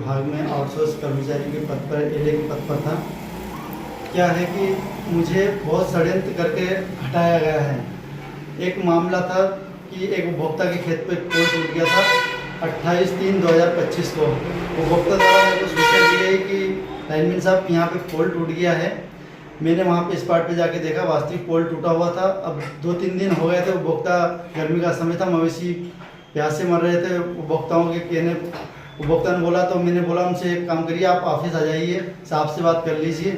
विभाग में आउटसोर्स कर्मचारी के पद पर एलए के पद पर था। क्या है कि मुझे बहुत षड्यंत्र करके हटाया गया है। एक मामला था कि एक उपभोक्ता के खेत पर पोल टूट गया था 28/3/2025 को। उपभोक्ता द्वारा मेरे को सूचना दी गई कि लाइनमैन साहब यहाँ पे पोल टूट गया है। मैंने वहाँ पे स्पॉट पे जाके देखा, वास्तविक पोल टूटा हुआ था। अब 2-3 दिन हो गए थे, उपभोक्ता गर्मी का समय था, मवेशी प्यासे मर रहे थे। उपभोक्ता ने बोला तो मैंने बोला उनसे एक काम करिए, आप ऑफिस आ जाइए, साहब से बात कर लीजिए।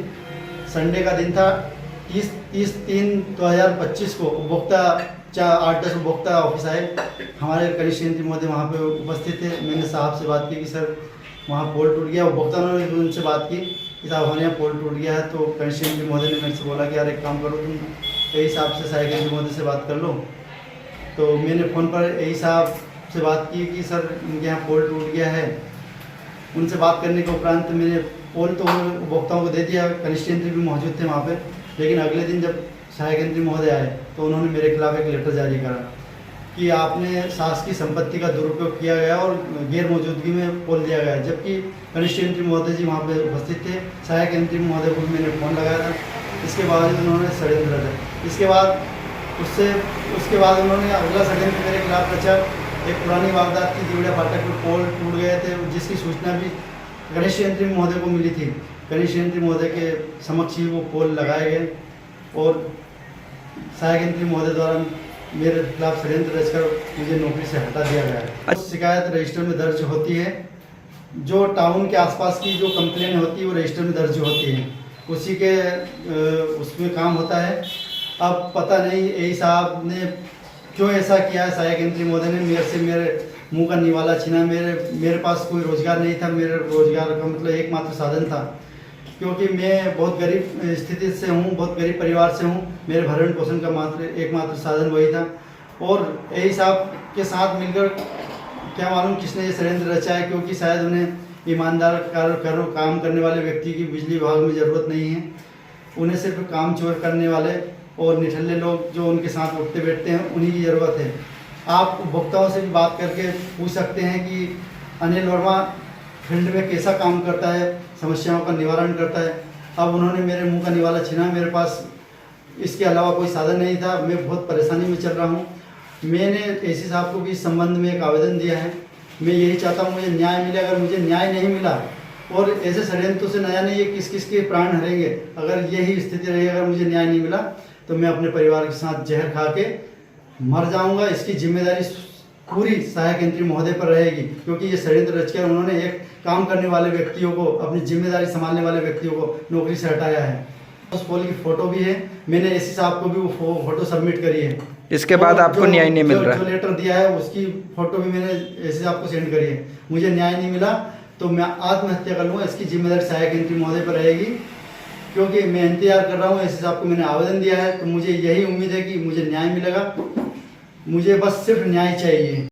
संडे का दिन था 30/3/2025 को। उपभोक्ता 8-10 उपभोक्ता ऑफिस आए, हमारे कनिष्ठ यंत्री महोदय वहाँ पे उपस्थित थे। मैंने साहब से बात की कि सर वहाँ पोल टूट गया। उपभोक्ता ने उनसे बात की कि साहब हमारे यहाँ पोल टूट गया है। तो कनिष्ठ यंत्री महोदय ने मेरे से बोला कि यार एक काम करो, तुम यही साहब से सहायक यंत्री महोदय से बात कर लो। तो मैंने फ़ोन पर यही साहब से बात की कि सर इनके यहाँ पोल टूट गया है। उनसे बात करने के उपरांत मैंने पोल तो उपभोक्ताओं को दे दिया, कनिष्ठ यंत्री भी मौजूद थे वहाँ पे। लेकिन अगले दिन जब सहायक यंत्री महोदय आए तो उन्होंने मेरे खिलाफ एक लेटर जारी करा कि आपने शासकीय संपत्ति का दुरुपयोग किया गया और गैर मौजूदगी में पोल दिया गया, जबकि कनिष्ठ यंत्री महोदय जी वहाँ पे उपस्थित थे। सहायक यंत्री महोदय को मैंने फ़ोन लगाया था, इसके बाद उन्होंने षड्यंत्र रचा। उसके बाद उन्होंने अगला षड्यंत्र मेरे खिलाफ रचा। एक पुरानी वारदात थी, दिवड़िया फाटक पर पोल टूट गए थे, जिसकी सूचना भी कनिष्ठ यंत्री महोदय को मिली थी। कनिष्ठ यंत्री महोदय के समक्ष ही वो पोल लगाए गए और सहायक यंत्री महोदय द्वारा मेरे खिलाफ षड्यंत्र रचकर मुझे नौकरी से हटा दिया गया है। शिकायत रजिस्टर में दर्ज होती है, जो टाउन के आसपास की जो कंप्लेन होती है वो रजिस्टर में दर्ज होती है, उसी के उसमें काम होता है। अब पता नहीं यही साहब ने क्यों ऐसा किया है। सहायक यंत्री महोदय ने मेरे मुंह का निवाला छीना। मेरे पास कोई रोजगार नहीं था, मेरे रोजगार का मतलब एकमात्र साधन था, क्योंकि मैं बहुत गरीब स्थिति से हूँ, बहुत गरीब परिवार से हूँ। मेरे भरण पोषण का एकमात्र साधन वही था। और यही साहब के साथ मिलकर क्या मालूम किसने ये षड्यंत्र रचा है, क्योंकि शायद उन्हें ईमानदार काम करने वाले व्यक्ति की बिजली विभाग में ज़रूरत नहीं है। उन्हें सिर्फ काम चोर करने वाले और निठल्ले लोग जो उनके साथ उठते बैठते हैं उन्हीं की ज़रूरत है। आप उपभोक्ताओं से भी बात करके पूछ सकते हैं कि अनिल वर्मा फील्ड में कैसा काम करता है, समस्याओं का निवारण करता है। अब उन्होंने मेरे मुंह का निवाला छीना, मेरे पास इसके अलावा कोई साधन नहीं था। मैं बहुत परेशानी में चल रहा हूँ। मैंने एसी साहब को भी इस संबंध में एक आवेदन दिया है। मैं यही चाहता हूँ मुझे न्याय मिले। अगर मुझे न्याय नहीं मिला और ऐसे षड्यंत्रों से नया नहीं, ये किस किस के प्राण हरेंगे। अगर यही स्थिति रही, अगर मुझे न्याय नहीं मिला तो मैं अपने परिवार के साथ जहर खा के मर जाऊंगा। इसकी जिम्मेदारी पूरी सहायक यंत्री महोदय पर रहेगी, क्योंकि ये षड्यंत्र रचकर उन्होंने एक काम करने वाले व्यक्तियों को, अपनी जिम्मेदारी संभालने वाले व्यक्तियों को नौकरी से हटाया है। उस पोल की फोटो भी है, मैंने एसी साहब को भी वो फोटो सबमिट करी है। इसके बाद आपको न्याय नहीं मिल रहा? जो लेटर दिया है उसकी फोटो भी मैंने एसी साहब को सेंड करी है। मुझे न्याय नहीं मिला तो मैं आत्महत्या कर लूँगा। इसकी जिम्मेदारी सहायक यंत्री महोदय पर रहेगी, क्योंकि मैं इंतजार कर रहा हूँ। एसी साहब को मैंने आवेदन दिया है, तो मुझे यही उम्मीद है कि मुझे न्याय मिलेगा। मुझे बस सिर्फ न्याय चाहिए।